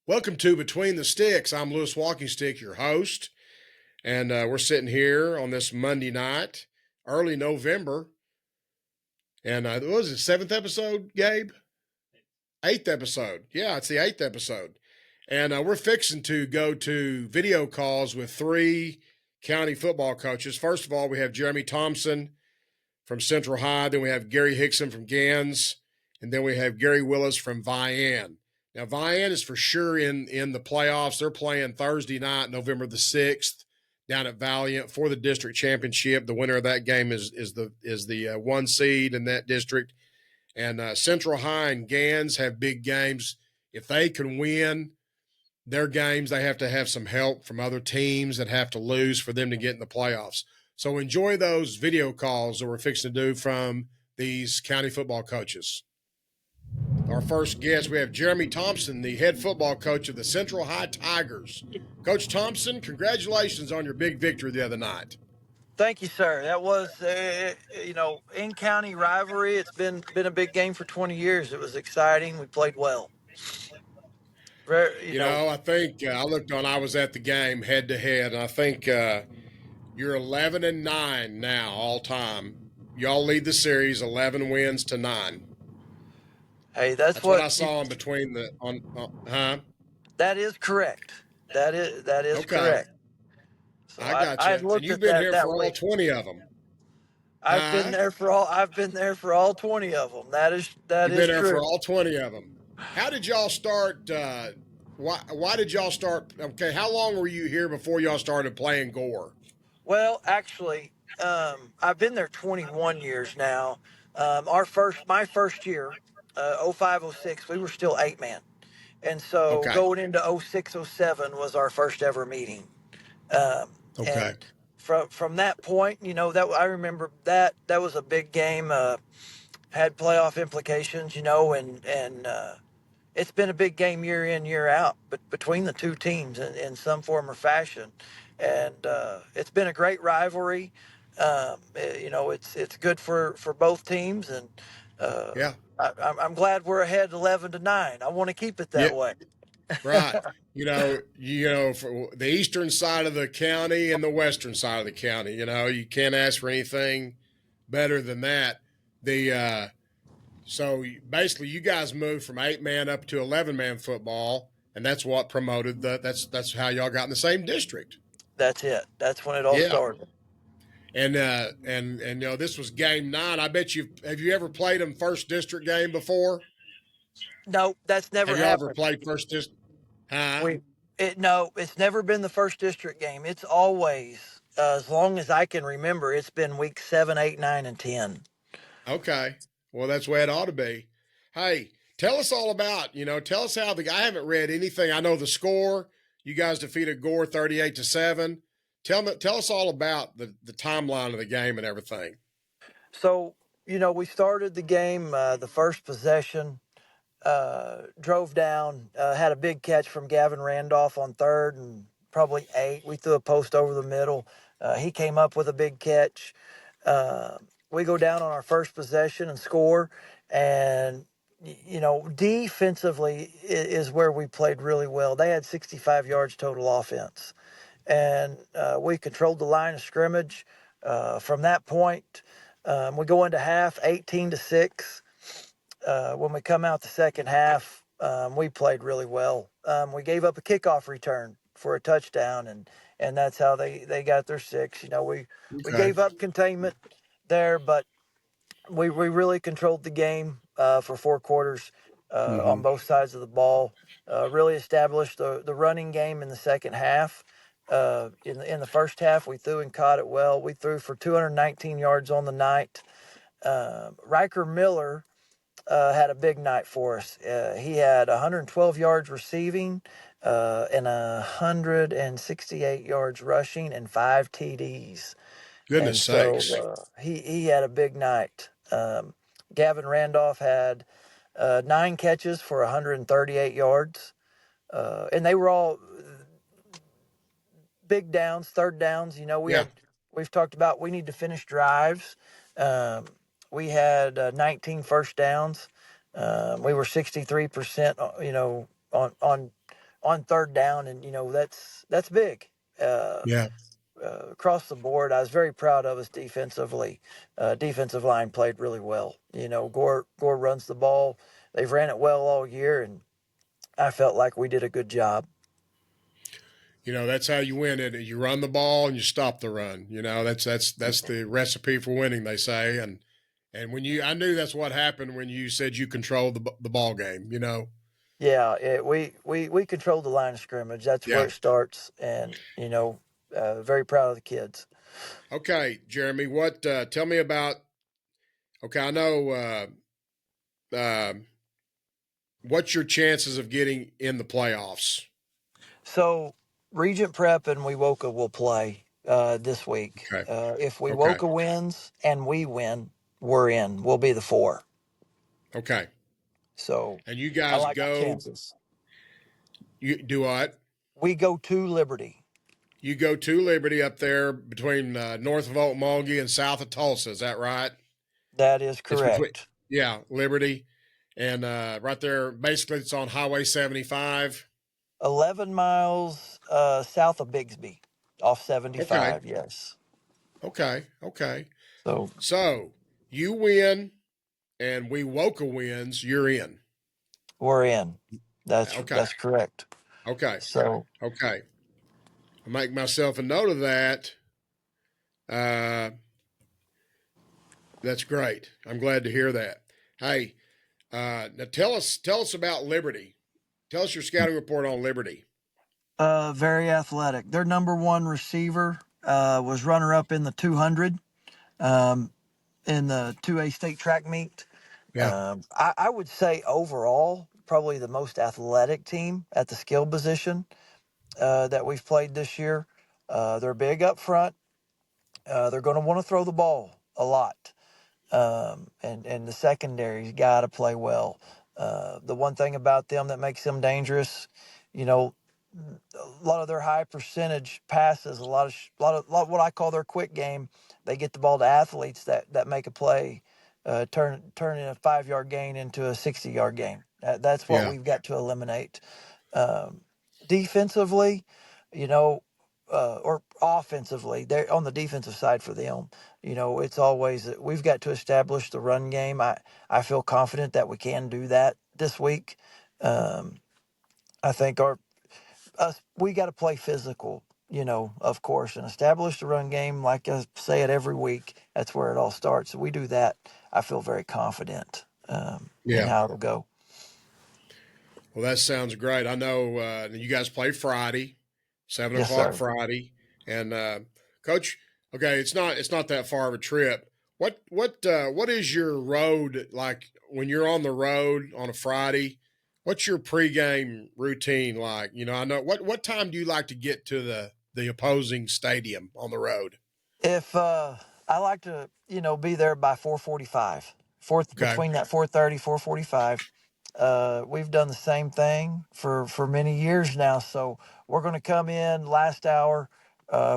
Welcome to Between the Sticks. I'm Lewis Walking Stick, your host, and we're sitting here on this Monday night, early November, and what was it, seventh episode, Gabe? Eighth episode. Yeah, it's the eighth episode, and we're fixing to go to video calls with three county football coaches. First of all, we have Jeremy Thompson from Central High, then we have Gary Hickson from Gans, and then we have Gary Willis from Vian. Now, Vian is for sure in the playoffs. They're playing Thursday night, November the 6th, down at Valiant for the district championship. The winner of that game is the one seed in that district. And Central High and Gans have big games. If they can win their games, they have to have some help from other teams that have to lose for them to get in the playoffs. So enjoy those video calls that we're fixing to do from these county football coaches. Our first guest, we have Jeremy Thompson, the head football coach of the Central High Tigers. Coach Thompson, congratulations on your big victory the other night. Thank you, sir. That was, in-county rivalry. It's been a big game for 20 years. It was exciting. We played well. I think I was at the game head to head, and I think you're 11-9 now all time. Y'all lead the series 11 wins to 9. Hey, that's what I saw in between That is correct. That is okay. Correct. So I got you. And you've been here for all 20 of them. I've been there for all 20 of them. That is true. You've been there for all 20 of them. How did y'all start? Why did y'all start? Okay, how long were you here before y'all started playing Gore? Well, actually, I've been there 21 years now. My first year, 05-06, we were still 8-man. And so going into 06-07 was our first ever meeting. And from that point, that I remember that was a big game, had playoff implications, and it's been a big game year in, year out, but between the two teams in some form or fashion. And it's been a great rivalry. It's good for both teams, and I'm glad we're ahead 11-9. I want to keep it that way. Right. For the eastern side of the county and the western side of the county, you can't ask for anything better than that. So basically you guys moved from 8-man up to 11-man football, and that's what promoted that's how y'all got in the same district. That's it. That's when it all started. And this was game 9. I bet have you ever played them first district game before? No, that's never happened. Have you ever played first district? Huh? It's never been the first district game. It's always, as long as I can remember, it's been weeks 7, 8, 9, and 10. Okay. Well, that's where it ought to be. Hey, tell us all about, tell us how I haven't read anything. I know the score. You guys defeated Gore 38-7. Tell us all about the timeline of the game and everything. So, we started the game, the first possession, drove down, had a big catch from Gavin Randolph on 3rd and probably 8. We threw a post over the middle. He came up with a big catch. We go down on our first possession and score. And, defensively is where we played really well. They had 65 yards total offense. And we controlled the line of scrimmage. From that point, we go into half 18-6. When we come out the second half, we played really well. We gave up a kickoff return for a touchdown, and that's how they got their 6. We gave up containment there, but we really controlled the game for 4 quarters on both sides of the ball. Really established the running game in the second half. In the first half, we threw and caught it well. We threw for 219 yards on the night. Riker Miller had a big night for us. He had 112 yards receiving and 168 yards rushing and 5 TDs. Goodness sakes. So he had a big night. Gavin Randolph had 9 catches for 138 yards. And they were all big downs, third downs. We've talked about we need to finish drives. We had 19 first downs. We were 63%, on on third down, and that's big. Uh, Yeah. Across the board, I was very proud of us defensively. Defensive line played really well. Gore runs the ball. They've ran it well all year, and I felt like we did a good job. That's how you win it. You run the ball and you stop the run. That's the recipe for winning, they say. And I knew that's what happened when you said you controlled the ball game. Yeah, we controlled the line of scrimmage. That's where Yeah. it starts, and very proud of the kids. Okay, Jeremy. What? Tell me about. Okay, I know. Uh, what's your chances of getting in the playoffs? So Regent Prep and Wewoka will play this week. Okay. If Okay. Wewoka wins and we win, we're in. We'll be the 4. Okay. So And you I guys like our go. chances. You do what? We go to Liberty. You go to Liberty up there between north of Okmulgee and south of Tulsa. Is that right? That is It's between. correct. Yeah, Liberty, and right there. Basically, it's on Highway 75. 11 miles south of Bigsby, off Okay. 75. Yes. Okay. Okay. So So you win, and Wewoka wins. You're in. we're in. That's Okay. that's correct. Okay. So Okay. I make myself a note of that. Uh, that's great. I'm glad to hear that. Hey, now tell us about Liberty. Tell us your scouting report on Liberty. very athletic. Their number one receiver was runner up in the 200 um, in the 2A state track meet. Yeah. I would say overall, probably the most athletic team at the skill position that we've played this year. They're big up front. They're going to want to throw the ball a lot. And the secondary's got to play well. The one thing about them that makes them dangerous, you know, a lot of their high percentage passes, a lot of what I call their quick game. They get the ball to athletes that make a play, turning a 5 yard gain into a 60 yard gain. That's what Yeah. we've got to eliminate. Um, Defensively, you know, or offensively, they're on the defensive side for them. It's always that we've got to establish the run game. I feel confident that we can do that this week. Um, I think we got to play physical, of course, and establish the run game. Like I say it every week, that's where it all starts. If we do that, I feel very confident in Yeah. how it'll go. Well, that sounds great. I know you guys play Friday, seven Yes, o'clock sir. Friday, and Coach. Okay, it's not that far of a trip. What is your road like when you're on the road on a Friday? What's your pregame routine like? I know what time do you like to get to the opposing stadium on the road? If I like to, be there by 4:45, Okay. between that 4:30, 4:45. We've done the same thing for many years now. So we're going to come in last hour.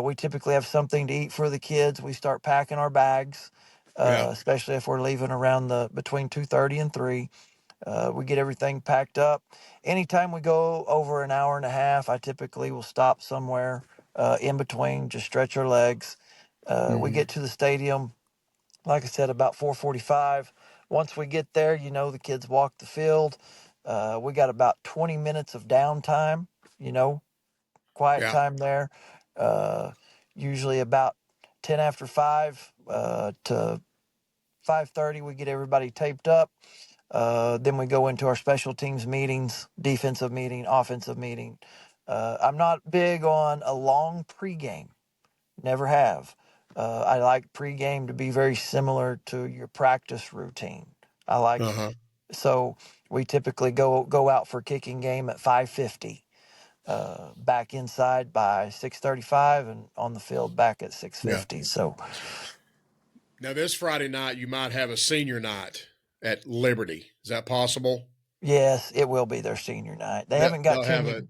We typically have something to eat for the kids. We start packing our bags, Yeah. especially if we're leaving around the between 2:30 and 3. We get everything packed up. Anytime we go over an hour and a half, I typically will stop somewhere in between, just stretch our legs. We Hmm. get to the stadium, like I said, about 4:45. Once we get there, the kids walk the field. We got about 20 minutes of downtime, you know, quiet Yeah. time there. Uh, Usually about 10 after 5 to 5:30, we get everybody taped up. Then we go into our special teams meetings, defensive meeting, offensive meeting. I'm not big on a long pregame. Never have. I like pregame to be very similar to your practice routine. I Uh like huh. so we typically go out for kicking game at 5:50. Back inside by 6:35 and on the field back at Yeah. 6:50. So Now this Friday night you might have a senior night at Liberty. Is that possible? yes, it will be their senior night. They haven't got They'll to have me a.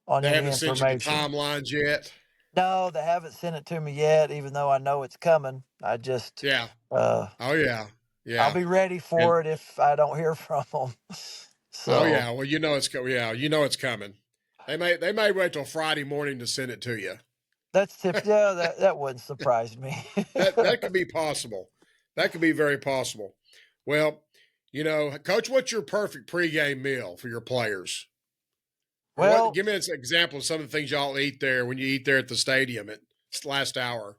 on They any haven't sent you the information. timelines yet. No, they haven't sent it to me yet, even though I know it's coming. I just Yeah. uh, Oh yeah. I'll Yeah. be ready And for it if I don't hear from them. Oh So yeah. Well, yeah, it's coming. They may wait till Friday morning to send it to you. that's tip. Yeah, that wouldn't surprise me. That could be possible. That could be very possible. Well, Coach, what's your perfect pregame meal for your players? Or what? Well, Give me an example of some of the things y'all eat there when you eat there at the stadium at last hour.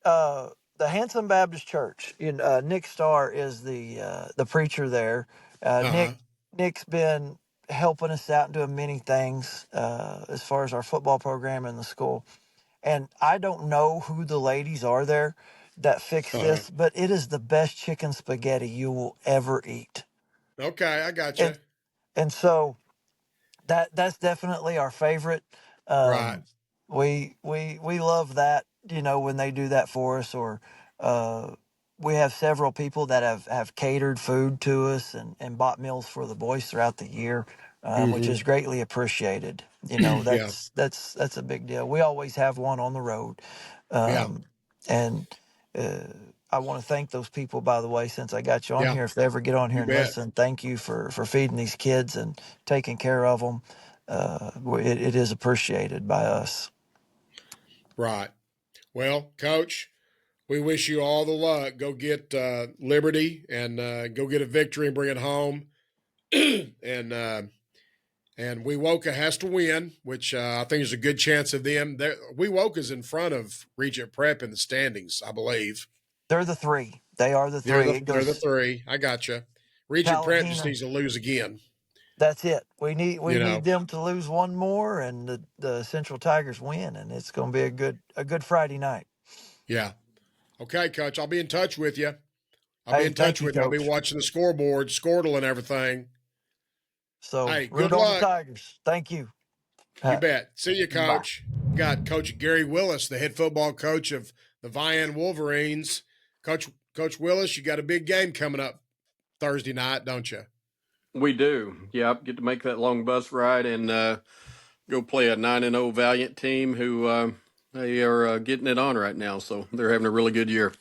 the Handsome Baptist Church. Nick Starr is the preacher there. Uh Nick huh. Nick's been helping us out and doing many things as far as our football program in the school. And I don't know who the ladies are there that fix Uh huh. this, but it is the best chicken spaghetti you will ever eat. Okay, I got you. And and so that's definitely our favorite. Right. Um, we love that, when they do that for us, or uh, we have several people that have catered food to us and bought meals for the boys throughout the year, which Mm-hmm. is greatly appreciated. Yeah. That's a big deal. We always have one on the road, Yeah. um, and uh, I want to thank those people, by the way, since I got you on Yeah. here. If they ever get on here You and bet. listen, thank you for feeding these kids and taking care of them. It is appreciated by us. Right. Well, Coach, we wish you all the luck. Go get Liberty and go get a victory and bring it home. and Wewoka has to win, which I think is a good chance of them. Wewoka's in front of Regent Prep in the standings, I believe. They're the three. They are the three. It They're the goes three. I got you. Regent Prep just Tallahena. needs to lose again. That's it. We need You them to lose one more, and the Central Tigers win, and it's going to be a good Friday night. yeah. Okay, Coach. I'll be in touch with you. I'll be Hey, in thank touch you, with you. I'll be Coach. watching the scoreboard, Squirtle, and everything. So Hey, root good on the luck. Tigers. Thank you. You Uh, bet. See you, Bye. Coach. We got Coach Gary Willis, the head football coach of the Vian Wolverines. Coach Willis, you got a big game coming up Thursday night, don't you? We do. Yep. Get to make that long bus ride and go play a 9-0 Valiant team who they are getting it on right now. So they're having a really good year.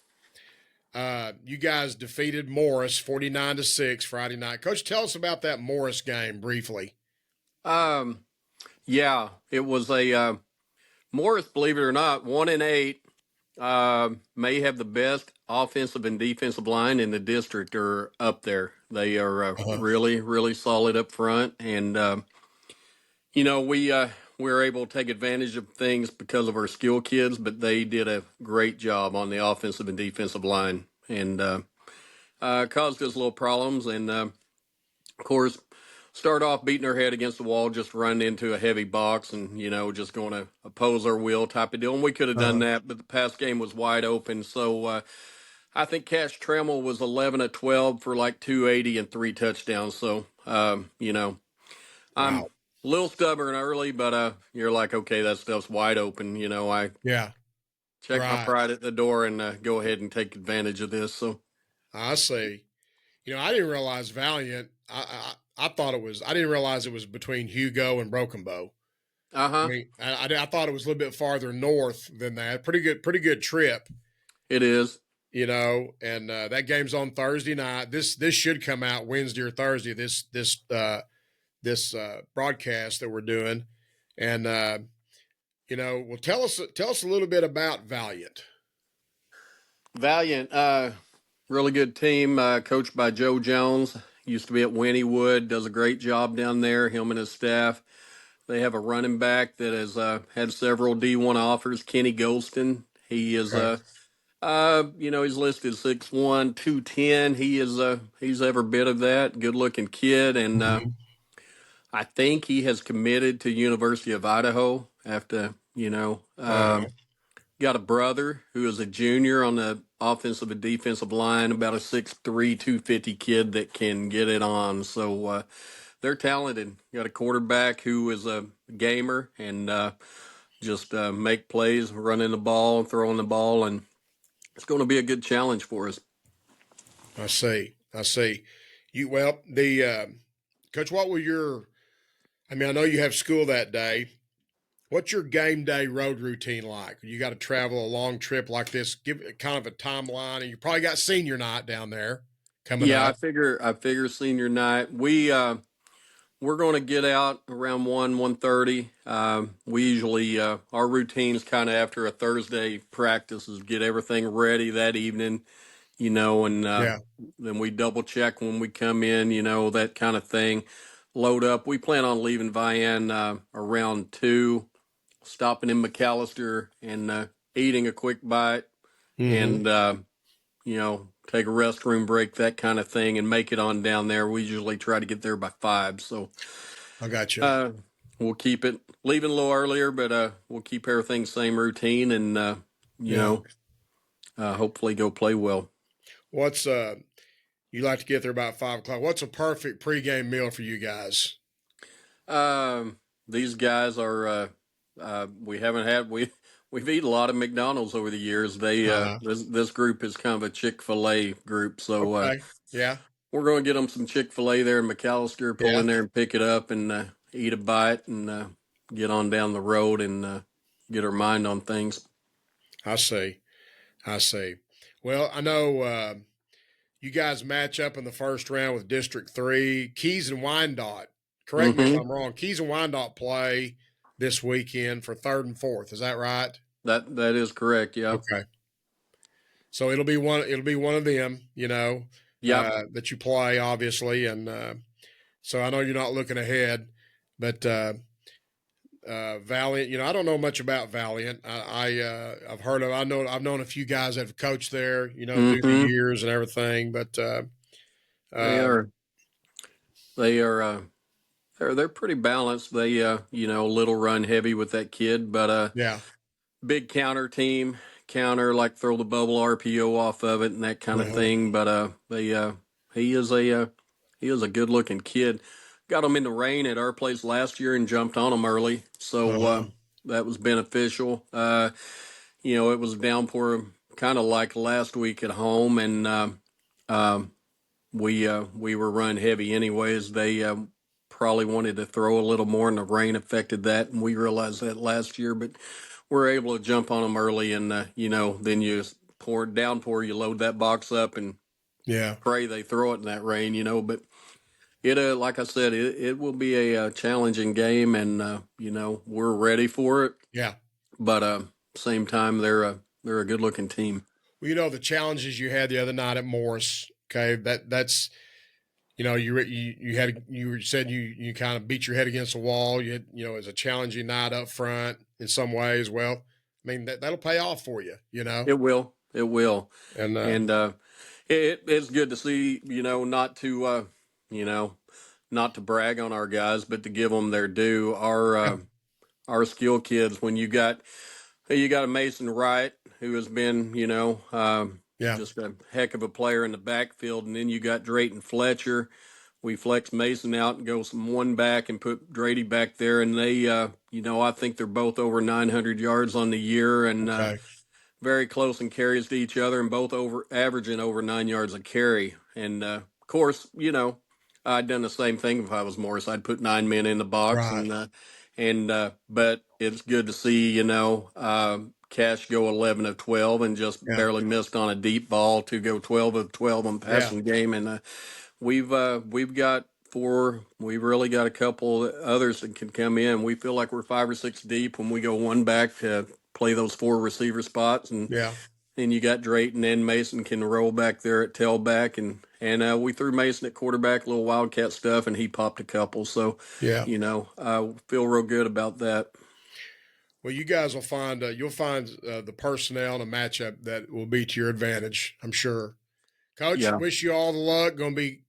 You guys defeated Morris 49-6 Friday night. Coach, tell us about that Morris game briefly. Um, yeah, it was a Morris, believe it or not, 1-8. May have the best offensive and defensive line in the district or up there. They are Uh-huh. really, really solid up front. And, we were able to take advantage of things because of our skill kids, but they did a great job on the offensive and defensive line and caused us little problems. And, of course, start off beating our head against the wall, just running into a heavy box and, just going to oppose our will type of deal. And we could have done Uh-huh. that, but the pass game was wide open. So I think Cash Trammell was 11 of 12 for like 280 and 3 touchdowns. So, I'm Wow. a little stubborn early, but you're like, okay, that stuff's wide open. I Yeah. check my Right. pride at the door and go ahead and take advantage of this. So, I see. I didn't realize Valiant. I thought it was. I didn't realize it was between Hugo and Broken Bow. uh I huh, mean, I thought it was a little bit farther north than that. Pretty good trip. it is. And that game's on Thursday night. This should come out Wednesday or Thursday. This broadcast that we're doing, and well, tell us a little bit about Valiant. Valiant, really good team, coached by Joe Jones. Used to be at Wynniewood, does a great job down there, him and his staff. They have a running back that has had several D1 offers, Kenny Golston. He is, Okay. he's listed 6'1", 210. He's every bit of that. Good looking kid. And Mm-hmm. I think he has committed to University of Idaho after, Uh-huh. got a brother who is a junior on the offensive and defensive line, about a 6'3", 250 kid that can get it on. So they're talented. Got a quarterback who is a gamer and just make plays, running the ball, throwing the ball, and it's going to be a good challenge for us. I see. I see. The coach. What were your? I mean, I know you have school that day. What's your game day road routine like? You got to travel a long trip like this. Give it kind of a timeline, and you probably got senior night down there coming Yeah, I up. figure. I figure senior night. We we're going to get out around 1:30. We usually our routine's kind of after a Thursday practice is get everything ready that evening, and Yeah. then we double check when we come in, that kind of thing. Load up. We plan on leaving Vian around 2, stopping in McAllister and eating a quick bite, Mm-hmm. and take a restroom break, that kind of thing, and make it on down there. We usually try to get there by 5, so I got you. uh, we'll keep it leaving a little earlier, but we'll keep everything same routine, and Yeah. hopefully go play well. What's you like to get there about 5 o'clock? What's a perfect pregame meal for you guys? These guys are we haven't had we've eaten a lot of McDonald's over the years. They Uh-huh. this group is kind of a Chick-fil-A group, so Okay. Yeah. we're going to get them some Chick-fil-A there in McAllister, pull Yeah. in there and pick it up and eat a bite and get on down the road and get our mind on things. I see. I see. Well, I know you guys match up in the first round with District 3. Keys and Wyandotte. Correct me if Mm-hmm. I'm wrong. Keys and Wyandotte play this weekend for third and fourth. Is that right? That is correct. Yeah. Okay. So it'll be one of them, Yep. that you play, obviously. And so I know you're not looking ahead, but Valiant, I don't know much about Valiant. I've heard of, I've known a few guys that have coached there, through the Mm-hmm. years and everything, but They uh, are. They are. They're pretty balanced. They a little run heavy with that kid, but yeah. big counter team, counter like throw the bubble RPO off of it and that kind of Uh-huh. thing. But they he is a good looking kid. Got him in the rain at our place last year and jumped on him early, so Uh-huh. that was beneficial. It was a downpour, kind of like last week at home, and um, we were run heavy anyways. They probably wanted to throw a little more, and the rain affected that, and we realized that last year. But we're able to jump on them early, and then you downpour, you load that box up and Yeah. pray they throw it in that rain. But it, like I said, it will be a challenging game, and we're ready for it. Yeah. But same time, they're a good looking team. Well, the challenges you had the other night at Morris. Okay, that's you said you kind of beat your head against the wall. You had, it was a challenging night up front in some ways. Well, I mean that'll pay off for you. It will. It will. And And it's good to see, you know, not to brag on our guys, but to give them their due. yeah, Our skill kids, when you got a Mason Wright who has been, yeah, just a heck of a player in the backfield, and then you got Drayton Fletcher. We flex Mason out and go some one back and put Drady back there, and they, I think they're both over 900 yards on the year, and okay, very close in carries to each other, and both over averaging over 9 yards a carry. And of course, I'd done the same thing if I was Morris. I'd put 9 men in the box, right, and but it's good to see Cash go 11 of 12 and just yeah, barely missed on a deep ball to go 12 of 12 on yeah, passing game, and we've got four. We've really got a couple others that can come in. We feel like we're 5 or 6 deep when we go one back to play those 4 receiver spots, and yeah, then you got Drayton and Mason can roll back there at tailback, and we threw Mason at quarterback, a little wildcat stuff, and he popped a couple. So, yeah. feel real good about that. Well, you guys will find you'll find the personnel and a matchup that will be to your advantage. I'm sure. Coach, Yeah. wish you all the luck. Gonna be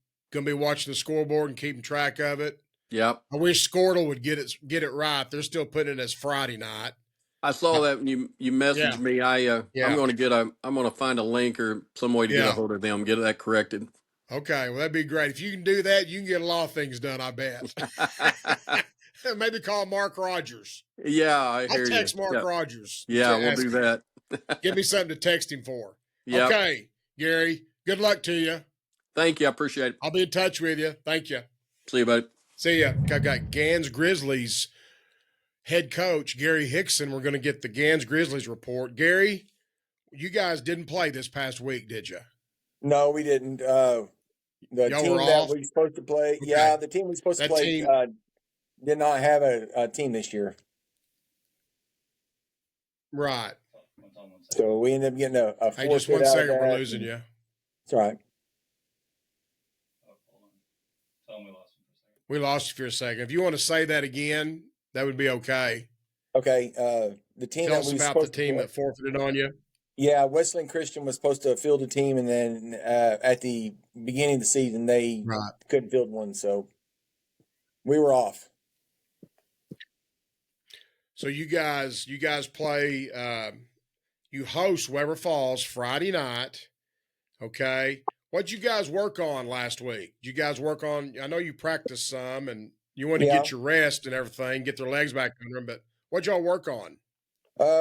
watching the scoreboard and keeping track of it. Yep. I wish Squirtle would get it right. They're still putting it as Friday night. I saw that when you messaged Yeah, me. I'm yeah, going to find a link or some way to get a yeah. hold of them, get that corrected. Okay, well that'd be great. If you can do that, you can get a lot of things done. I bet. Maybe call Mark Rogers. Yeah, I I'll hear you. text Mark Yeah. Rogers Yeah, to we'll ask do him. that. Give me something to text him for. Yep. Okay, Gary. Good luck to you. Thank you. I appreciate it. I'll be in touch with you. Thank you. See you, buddy. See ya. I got Gans Grizzlies head coach Gary Hickson. We're going to get the Gans Grizzlies report. Gary, you guys didn't play this past week, did you? No, we didn't. The Y'all were team that off. we supposed to play, Okay. the team we supposed to That play team. did not have a team this year. Right. So we ended up getting a Hey, just forfeit one out of second. We're that. losing you. That's all right. We lost you for a second. If you want to say that again, that would be okay. Okay. The team Tell that us we were about the supposed to team play. that forfeited on you. Yeah, Wesleyan Christian was supposed to field a team, and then at the beginning of the season, they Right. couldn't field one, so we were off. So you guys play. You host Weber Falls Friday night. Okay. What'd you guys work on last week? Did you guys work on? I know you practiced some, and you want to Yeah. get your rest and everything, get their legs back under them. But what'd y'all work on?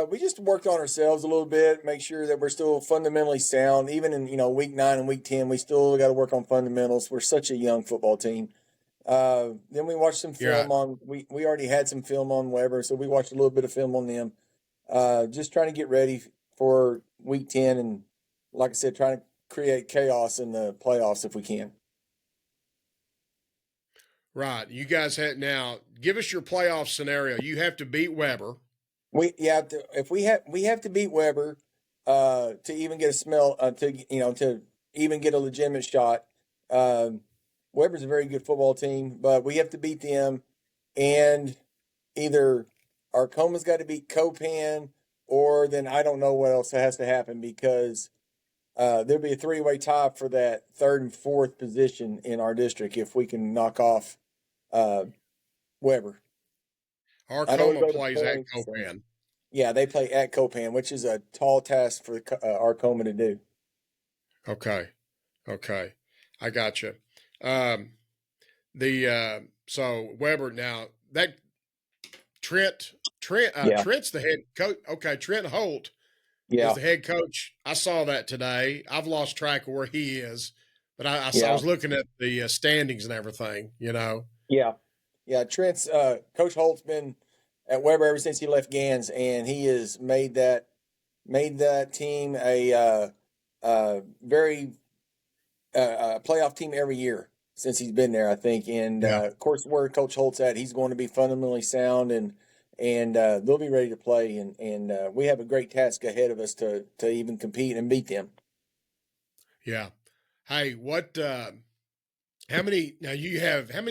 We just worked on ourselves a little bit, make sure that we're still fundamentally sound. Even in week 9 and week 10, we still got to work on fundamentals. We're such a young football team. Then we watched some film on. We already had some film on Weber, so we watched a little bit of film on them. Just trying to get ready for week 10, and like I said, trying to create chaos in the playoffs if we can. Right. You guys had now. Give us your playoff scenario. You have to beat Weber. We have to beat Weber to even get a smell to even get a legitimate shot. Weber's a very good football team, but we have to beat them, and either Arcoma's got to beat Copan, or then I don't know what else has to happen, because there'll be a 3-way tie for that 3rd and 4th position in our district if we can knock off Weber. Arcoma plays at Copan. Yeah, they play at Copan, which is a tall task for Arcoma to do. Okay. I got you. So Weber now that Trent's the head coach. Okay, Trent Holt is the head coach. I saw that today. I've lost track of where he is, but I was looking at the standings and everything. Yeah. Trent's Coach Holt's been at Weber ever since he left Gans, and he has made that team a very playoff team every year since he's been there, I think. And of course, where Coach Holt's at, he's going to be fundamentally sound, and they'll be ready to play. And we have a great task ahead of us to even compete and beat them. Yeah. Hey, what? How many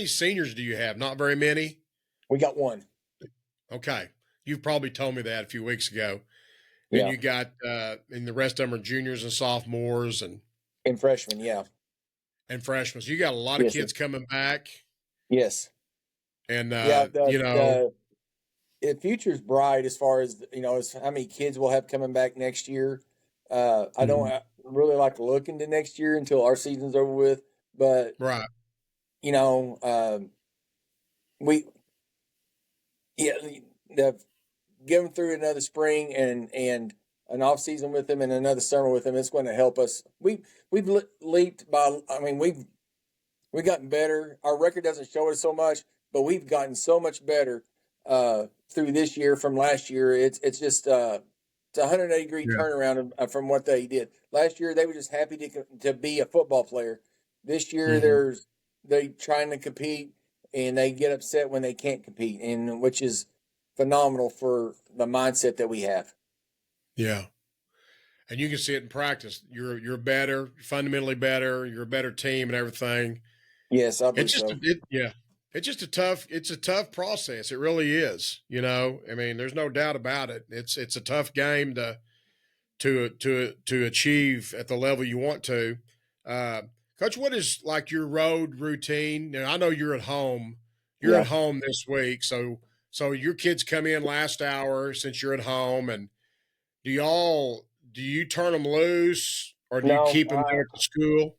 seniors do you have? Not very many. We got one. Okay. You've probably told me that a few weeks ago. And you got, and the rest of them are juniors and sophomores and freshmen. Yeah. And freshmen. So you got a lot of kids coming back. Yes. And, the future's bright as far as, as how many kids we'll have coming back next year. I don't really like to look into next year until our season's over with, but right. Give them through another spring and an off season with them and another summer with them. It's going to help us. We've leaped by. I mean, we've gotten better. Our record doesn't show it so much, but we've gotten so much better through this year from last year. It's just it's a 180-degree turnaround from what they did last year. They were just happy to be a football player. This year, they trying to compete, and they get upset when they can't compete, and which is phenomenal for the mindset that we have. Yeah. And you can see it in practice. You're better, fundamentally better. You're a better team and everything. Yes, I believe so. It's just a tough process. It really is. I mean, there's no doubt about it. It's a tough game to achieve at the level you want to. Coach, what is like your road routine? Now, I know you're at home. You're at home this week, so your kids come in last hour since you're at home, and do you turn them loose or do you keep them there at the school?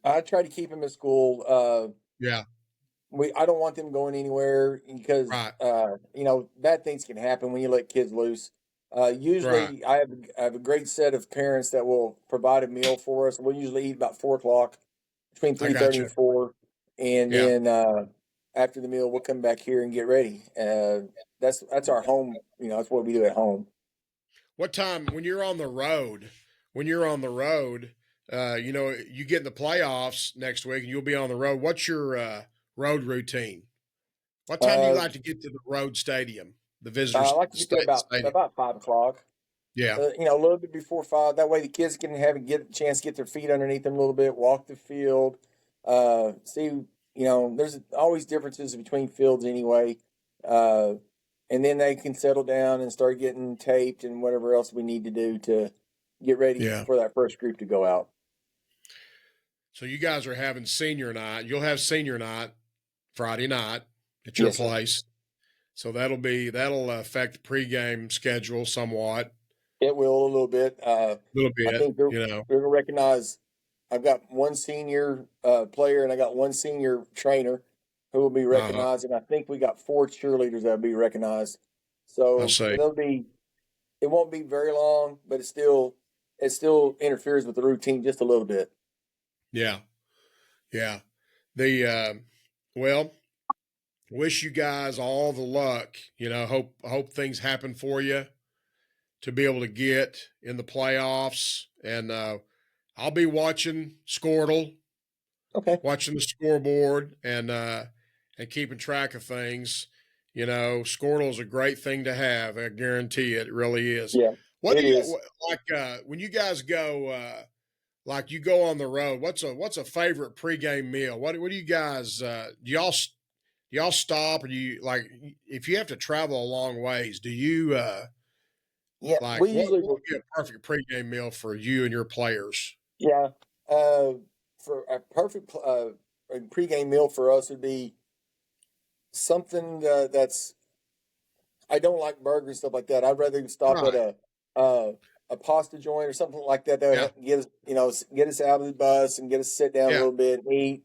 I try to keep them at school. I don't want them going anywhere because bad things can happen when you let kids loose. Usually, I have a great set of parents that will provide a meal for us. We'll usually eat about 4:00, between 3:30 and 4, and then after the meal, we'll come back here and get ready. That's our home. That's what we do at home. What time when you're on the road? When you're on the road, you get in the playoffs next week and you'll be on the road. What's your road routine? What time do you Uh, like to get to the road stadium, the I visitors like to get there stadium? about 5 o'clock. Yeah, A little bit before 5. That way the kids can get a chance to get their feet underneath them a little bit, walk the field, see. There's always differences between fields anyway, uh, and then they can settle down and start getting taped and whatever else we need to do to get ready yeah. for that first group to go out. So you guys are having senior night. You'll have senior night Friday night at your Yes, sir. place. So that'll affect the pregame schedule somewhat, It will a little bit. a little I bit, think they're going to recognize. I've got one senior player and I got one senior trainer who will be Uh, recognized, and I think we got 4 cheerleaders that will be recognized. I So say, it won't be very long, but it still interferes with the routine just a little bit. yeah, yeah. The well, wish you guys all the luck. Hope things happen for you to be able to get in the playoffs. And I'll be watching Squirtle, Okay. watching the scoreboard, and keeping track of things. Squirtle is a great thing to have. I guarantee it really is. Yeah, What do it you is. like when you guys go? Like you go on the road. What's a favorite pregame meal? What do you guys? Do y'all stop, or do you like if you have to travel a long ways? Do you Yeah, like we usually what would be a perfect pregame meal for you and your players? yeah. For a perfect pregame meal for us would be something that's. I don't like burgers and stuff like that. I'd rather stop at Right. uh, a pasta joint or something like that. That Yeah. would get us out of the bus and get us sit down a Yeah. little bit and eat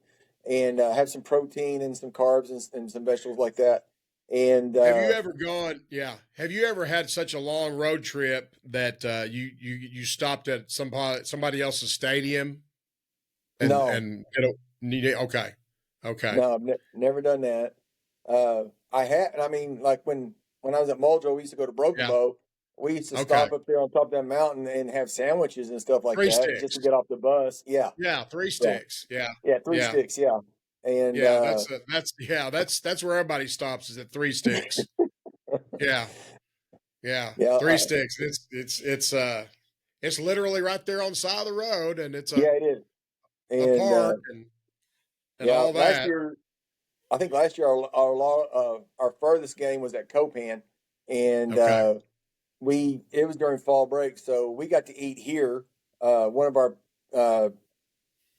and have some protein and some carbs and some vegetables like that. And Have you ever gone? Yeah. Have you ever had such a long road trip that you stopped at somebody else's stadium and no, and okay, okay, no, I've never done that. I had, I mean, like when I was at Muldrow, we used to go to Broken yeah, Bow. We used to okay. stop up there on top of that mountain and have sandwiches and stuff like Three that just to sticks. get off the bus. Yeah, Yeah, three yeah, sticks. Yeah, yeah. Three yeah, sticks. Yeah, and yeah. That's where everybody stops is at three sticks. Yeah, yeah, yeah, three sticks. It's literally right there on the side of the road, and it's yeah, it is. a And park and yeah, all that. I think last year our furthest game was at Copan, and Okay. it was during fall break, so we got to eat here. One of our uh,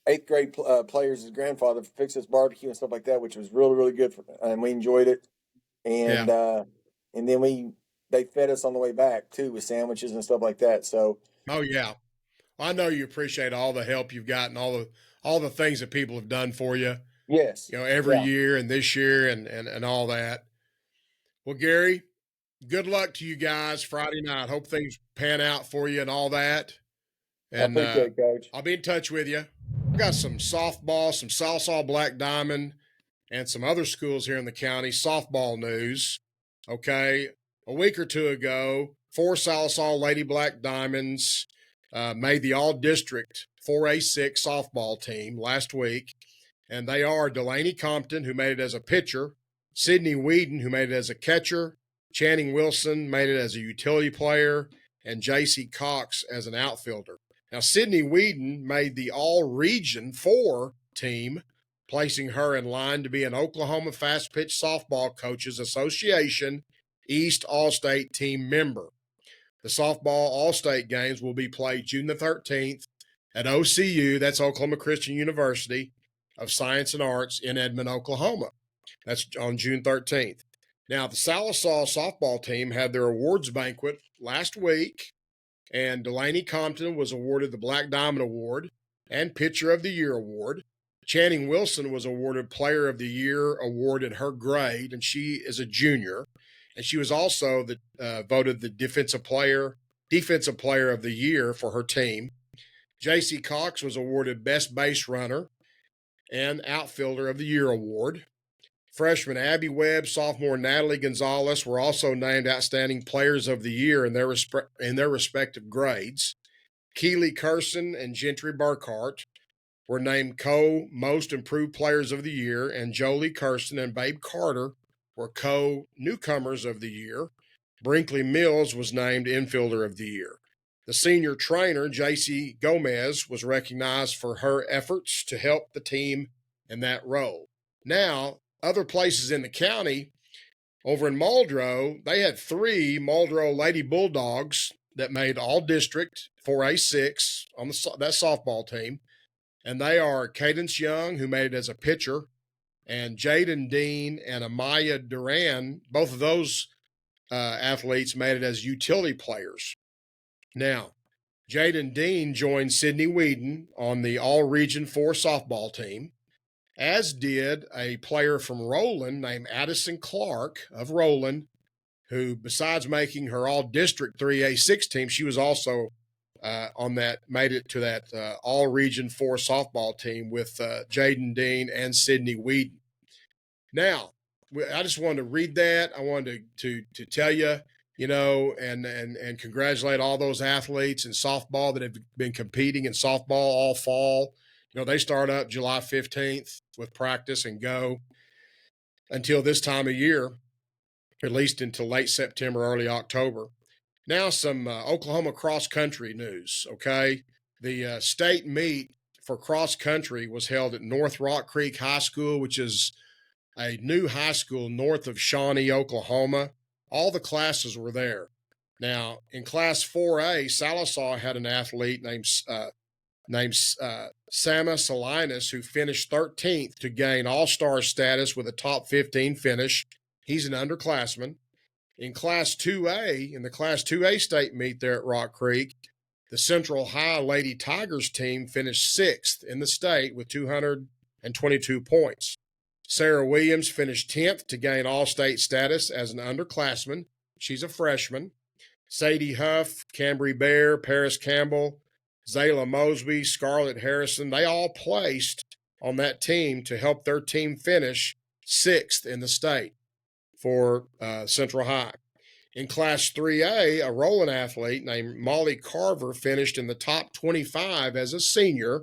eighth grade players' grandfather fixed us barbecue and stuff like that, which was really really good, and we enjoyed it. Yeah. And then they fed us on the way back too with sandwiches and stuff like that. So Oh yeah. I know you appreciate all the help you've gotten, all the things that people have done for you. yes, Every yeah, year and this year and all that. Well, Gary, good luck to you guys Friday night. Hope things pan out for you and all that. I And appreciate it, Coach. I'll be in touch with you. I got some softball, some Salsaw Black Diamond, and some other schools here in the county softball news. Okay. A week or two ago, 4 Salsaw Lady Black Diamonds made the all district 4A6 softball team last week. And they are Delaney Compton, who made it as a pitcher, Sydney Whedon, who made it as a catcher, Channing Wilson made it as a utility player, and J.C. Cox as an outfielder. Now, Sydney Whedon made the All Region 4 team, placing her in line to be an Oklahoma Fast Pitch Softball Coaches Association East All State team member. The softball All State games will be played June the 13th at OCU, that's Oklahoma Christian University of Science and Arts in Edmond, Oklahoma. That's on June 13th. Now, the Sallisaw softball team had their awards banquet last week, and Delaney Compton was awarded the Black Diamond Award and Pitcher of the Year Award. Channing Wilson was awarded Player of the Year Award in her grade, and she is a junior. And she was also voted the Defensive Player of the Year for her team. J.C. Cox was awarded Best Base Runner and Outfielder of the Year Award. Freshman Abby Webb, sophomore Natalie Gonzalez were also named Outstanding Players of the Year in their respective grades. Keely Curson and Gentry Burkhart were named co-most improved players of the year, and Jolie Kirsten and Babe Carter were co-newcomers of the year. Brinkley Mills was named infielder of the year. The senior trainer, J.C. Gomez, was recognized for her efforts to help the team in that role. Now, other places in the county, over in Muldrow, they had 3 Muldrow Lady Bulldogs that made all district 4A6 on that softball team. And they are Cadence Young, who made it as a pitcher, and Jaden Dean and Amaya Duran. Both of those athletes made it as utility players. Now, Jaden Dean joined Sydney Whedon on the All-Region 4 softball team, as did a player from Roland named Addison Clark of Roland, who, besides making her All-District 3A6 team, she was also made it to that All-Region 4 softball team with Jaden Dean and Sydney Whedon. Now, I just wanted to read that. I wanted to tell you, and congratulate all those athletes in softball that have been competing in softball all fall. They start up July 15th with practice and go until this time of year, at least until late September, early October. Now some Oklahoma cross-country news, okay? The state meet for cross-country was held at North Rock Creek High School, which is a new high school north of Shawnee, Oklahoma. All the classes were there. Now, in Class 4A, Sallisaw had an athlete named Sama Salinas, who finished 13th to gain all-star status with a top 15 finish. He's an underclassman. In Class 2A, in the Class 2A state meet there at Rock Creek, the Central High Lady Tigers team finished 6th in the state with 222 points. Sarah Williams finished 10th to gain all-state status as an underclassman. She's a freshman. Sadie Huff, Cambry Bear, Paris Campbell, Zayla Mosby, Scarlett Harrison, they all placed on that team to help their team finish 6th in the state for Central High. In Class 3A, a Roland athlete named Molly Carver finished in the top 25 as a senior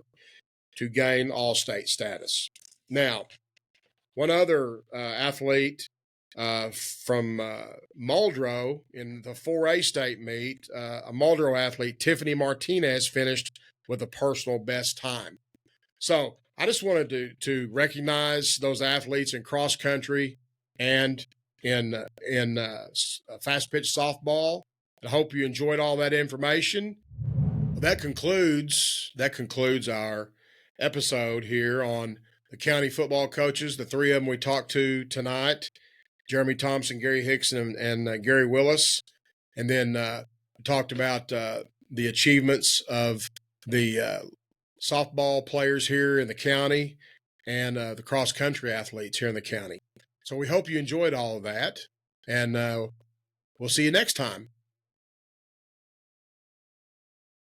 to gain all-state status. Now, one other athlete from Muldrow in the 4A state meet, a Muldrow athlete, Tiffany Martinez, finished with a personal best time. So I just wanted to recognize those athletes in cross country and in fast pitch softball. I hope you enjoyed all that information. Well, that concludes our episode here on the county football coaches, the 3 of them we talked to tonight, Jeremy Thompson, Gary Hickson, and Gary Willis. And then talked about the achievements of the softball players here in the county and the cross-country athletes here in the county. So we hope you enjoyed all of that, and we'll see you next time.